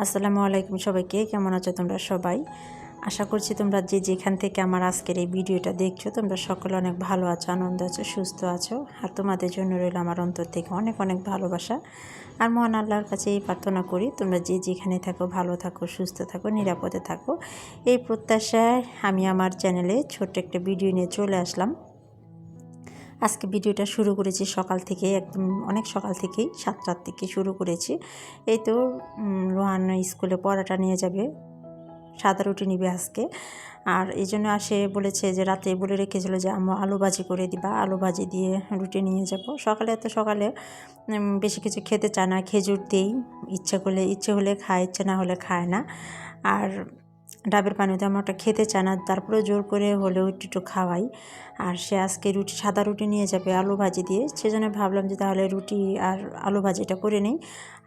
আসসালামু আলাইকুম সবাইকে, কেমন আছো তোমরা সবাই? আশা করছি তোমরা যে যেখান থেকে আমার আজকের এই ভিডিওটা দেখছো তোমরা সকলে অনেক ভালো আছো, আনন্দ আছো, সুস্থ আছো। আর তোমাদের জন্য রইল আমার অন্তর থেকে অনেক অনেক ভালোবাসা। আর মহান আল্লাহর কাছে এই প্রার্থনা করি তোমরা যে যেখানে থাকো ভালো থাকো, সুস্থ থাকো, নিরাপদে থাকো। এই প্রত্যাশায় আমি আমার চ্যানেলে ছোট্ট একটা ভিডিও নিয়ে চলে আসলাম। আজকে ভিডিওটা শুরু করেছি সকাল থেকে, একদম অনেক সকাল থেকেই 7টার থেকে শুরু করেছি। এই তো রোহান স্কুলে পড়াটা নিয়ে যাবে, সাদা রুটি নিবে আজকে। আর এই জন্য আসে বলেছে যে রাতে বলে রেখেছিল যে আম্মু আলু ভাজি করে দিবা, আলু ভাজি দিয়ে রুটি নিয়ে যাব। সকালে বেশি কিছু খেতে চায় না, খেজুর দিই, ইচ্ছে হলে খায়, ইচ্ছে না হলে খায় না। আর ডাবের পানি তেমন একটা খেতে চায় না, তারপরে জোর করে হলেও একটু খাওয়াই। আর সে আজকে সাদা রুটি নিয়ে যাবে আলু ভাজি দিয়ে, সেজন্য ভাবলাম যে তাহলে রুটি আর আলু ভাজিটা করে নিই।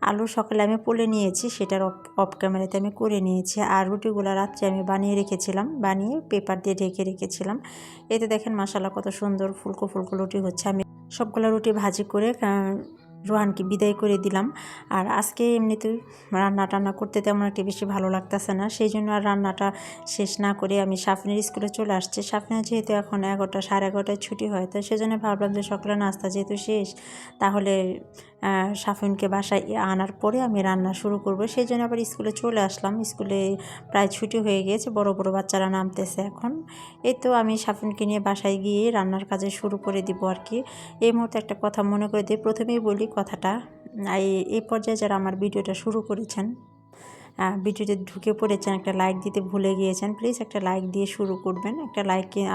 আলু সকালে আমি পোলে নিয়েছি, সেটার অফ ক্যামেরাতে আমি করে নিয়েছি। আর রুটিগুলো রাত্রে আমি বানিয়ে পেপার দিয়ে ঢেকে রেখেছিলাম। এতে দেখেন মাশাআল্লাহ কত সুন্দর ফুলকো ফুলকো রুটি হচ্ছে। আমি সবগুলো রুটি ভাজি করে রোহানকে বিদায় করে দিলাম। আর আজকে এমনিতেই রান্না করতে তেমন একটা বেশি ভালো লাগতেছে না, সেই জন্য আর রান্নাটা শেষ না করে আমি সাফিনের স্কুলে চলে আসছি। সাফিনের যেহেতু এখন 11টা সাড়ে 11টায় ছুটি হয়, তো সেজন্য ভাবলাম যে সকালে নাস্তা যেহেতু শেষ, তাহলে সাফিনকে বাসায় আনার পরে আমি রান্না শুরু করব। সেই জন্য আবার স্কুলে চলে আসলাম। স্কুলে প্রায় ছুটি হয়ে গিয়েছে, বড় বড় বাচ্চারা নামতেছে এখন। এই তো আমি সাফিনকে নিয়ে বাসায় গিয়ে রান্নার কাজে শুরু করে দিব আর কি। এই মুহূর্তে একটা কথা মনে করে দিই, প্রথমেই বলি কথাটা। এই পর্যায়ে যারা আমার ভিডিওটা শুরু করেছেন, ভিডিওতে ঢুকে পড়েছেন, একটা লাইক দিতে ভুলে গিয়েছেন, প্লিজ একটা লাইক দিয়ে শুরু করবেন।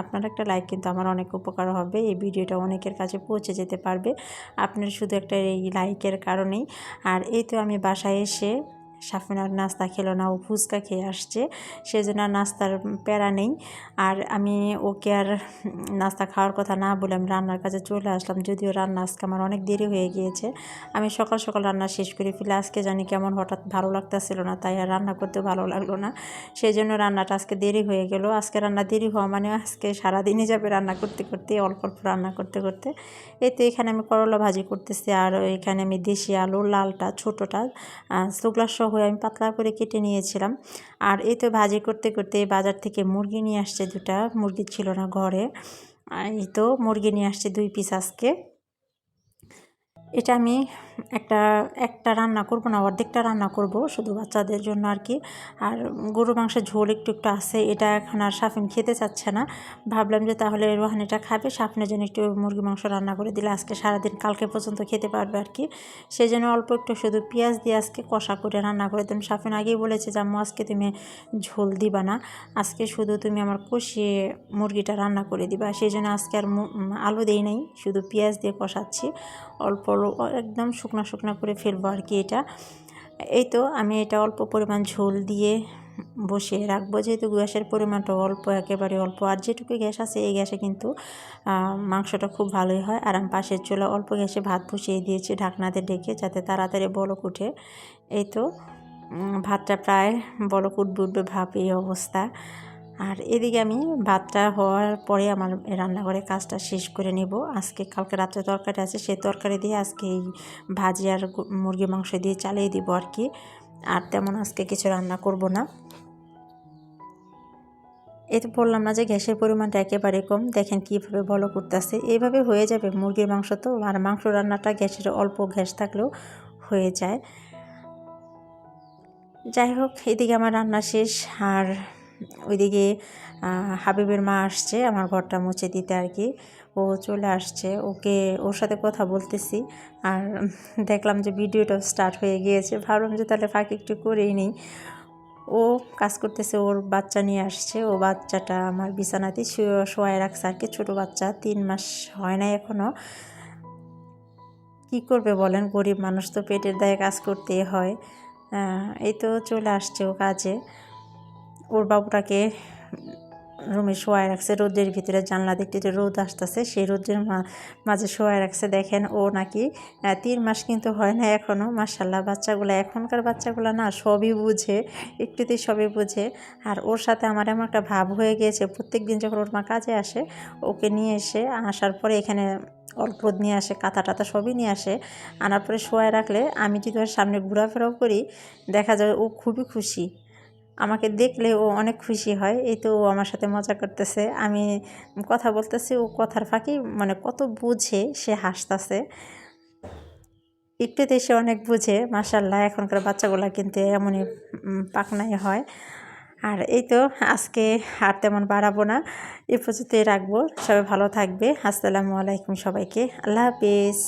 আপনার একটা লাইক কিন্তু আমার অনেক উপকার হবে, এই ভিডিওটা অনেকের কাছে পৌঁছে যেতে পারবে আপনার শুধু একটা এই লাইকের কারণেই। আর এই তো আমি বাসায় এসে, সাফিন আর নাস্তা খেলো না, ও ফুচকা খেয়ে আসছে, সেজন্য নাস্তার প্যারা নেই। আর আমি ওকে আর নাস্তা খাওয়ার কথা না বলে আমি রান্নার কাছে চলে আসলাম। যদিও রান্না আজকে আমার অনেক দেরি হয়ে গিয়েছে, আমি সকাল সকাল রান্না শেষ করে ফেলে আজকে জানি কেমন হঠাৎ ভালো লাগতেছিল না, তাই আর রান্না করতে ভালো লাগলো না। সেই জন্য রান্নাটা আজকে দেরি হয়ে গেল। আজকে রান্না দেরি হওয়া মানে আজকে সারাদিনই যাবে রান্না করতে করতে, অল্প অল্প রান্না করতে করতে। এই তো এখানে আমি করলা ভাজি করতেছি, আর এখানে আমি দেশি আলু লালটা ছোটোটা শুকলা সহ আমি পাতলা করে কেটে নিয়েছিলাম। আর এই তো ভাজি করতে করতে বাজার থেকে মুরগি নিয়ে আসছে, 2টা মুরগি ছিল না ঘরে। এই তো মুরগি নিয়ে আসছে 2 পিস আজকে। এটা আমি একটা একটা রান্না করব না, অর্ধেকটা রান্না করব শুধু বাচ্চাদের জন্য আর কি। আর গরু মাংসের ঝোল একটু একটু আছে, এটা এখন আর সাফিন খেতে চাচ্ছে না। ভাবলাম যে তাহলে রোহান এটা খাবে, সাফিনের জন্য একটু মুরগি মাংস রান্না করে দিলে আজকে সারাদিন কালকে পর্যন্ত খেতে পারবে আর কি। সেই জন্য অল্প একটু শুধু পেঁয়াজ দিয়ে আজকে কষা করে রান্না করে দিলাম। সাফিন আগেই বলেছে যে আম্মু আজকে তুমি ঝোল দিবা না, আজকে শুধু তুমি আমার কষিয়ে মুরগিটা রান্না করে দিবা। সেই জন্য আজকে আর আলু দেই নাই, শুধু পেঁয়াজ দিয়ে কষাচ্ছি। অল্প একদম শুকনো শুকনো করে ফেলবো আর কি এটা। এই তো আমি এটা অল্প পরিমাণ ঝোল দিয়ে বসিয়ে রাখবো, যেহেতু গ্যাসের পরিমাণটা অল্প, একেবারে অল্প। আর যেটুকু গ্যাস আছে এই গ্যাসে কিন্তু মাংসটা খুব ভালোই হয়। আর আমি পাশের চুলা অল্প গ্যাসে ভাত বসিয়ে দিয়েছি ঢাকনাতে ঢেকে, যাতে তাড়াতাড়ি বলক উঠে। এই তো ভাতটা প্রায় বলক উঠবে ভাব, এই অবস্থা। আর এদিকে আমি ভাতটা হওয়ার পরে আমার রান্নাঘরে কাজটা শেষ করে নেব। আজকে কালকে রাত্রে তরকারি আছে, সেই তরকারি দিয়ে আজকে এই ভাজি আর মুরগি মাংস দিয়ে চালিয়ে দিব আর কি। আর তেমন আজকে কিছু রান্না করব না। এই তো বললাম না যে গ্যাসের পরিমাণটা একেবারে কম, দেখেন কীভাবে বলো করতেছে। এইভাবে হয়ে যাবে মুরগির মাংস তো। আর মাংস রান্নাটা গ্যাসের অল্প গ্যাস থাকলেও হয়ে যায়। যাই হোক, এদিকে আমার রান্না শেষ। আর ওইদিকে হাবিবের মা আসছে আমার ঘরটা মুছে দিতে আর কি। ও চলে আসছে, ওর সাথে কথা বলতেছি। আর দেখলাম যে ভিডিওটা স্টার্ট হয়ে গিয়েছে, ভাবলাম যে তাহলে ফাঁকে একটু করেই নেই। ও কাজ করতেছে, ওর বাচ্চা নিয়ে আসছে। ও বাচ্চাটা আমার বিছানাতেই শোয়ায় রাখছে আর কি, ছোটো বাচ্চা, 3 মাস হয় নাই এখনও। কি করবে বলেন, গরিব মানুষ তো পেটের দায়ে কাজ করতেই হয়। এই তো চলে আসছে ও কাজে। ওর বাবুটাকে রুমে শোয়াই রাখছে রোদের ভিতরে, জানলা দেখতে রোদ আসতেছে, সেই রোদের মাঝে শোয়াই রাখছে। দেখেন ও নাকি 3 মাস কিন্তু হয় না এখনও। মাশাল্লাহ বাচ্চাগুলো, এখনকার বাচ্চাগুলো না সবই বুঝে, একটুতেই সবই বুঝে। আর ওর সাথে আমার এমন একটা ভাব হয়ে গিয়েছে, প্রত্যেক দিন যখন ওর মা কাজে আসে, ওকে নিয়ে আসার পরে এখানে অল্প নিয়ে আসে, কাঁথা টাতা সবই নিয়ে আসে, আনার পরে শোয়াই রাখলে আমি যদি ওর সামনে ঘোরাফেরাও করি, দেখা যায় ও খুবই খুশি। আমাকে দেখলে ও অনেক খুশি হয়। এই তো ও আমার সাথে মজা করতেছে, আমি কথা বলতেছি, ও কথার ফাঁকি মানে কত বুঝে, সে হাসতেছে। একটুতে সে অনেক বুঝে। মাশাল্লাহ এখনকার বাচ্চাগুলো কিন্তু এমনই পাকনাই হয়। আর এই তো আজকে আর তেমন বাড়াবো না, এ পর্যন্তই রাখবো। সবাই ভালো থাকবে। আসসালামু আলাইকুম সবাইকে, আল্লাহ হাফিজ।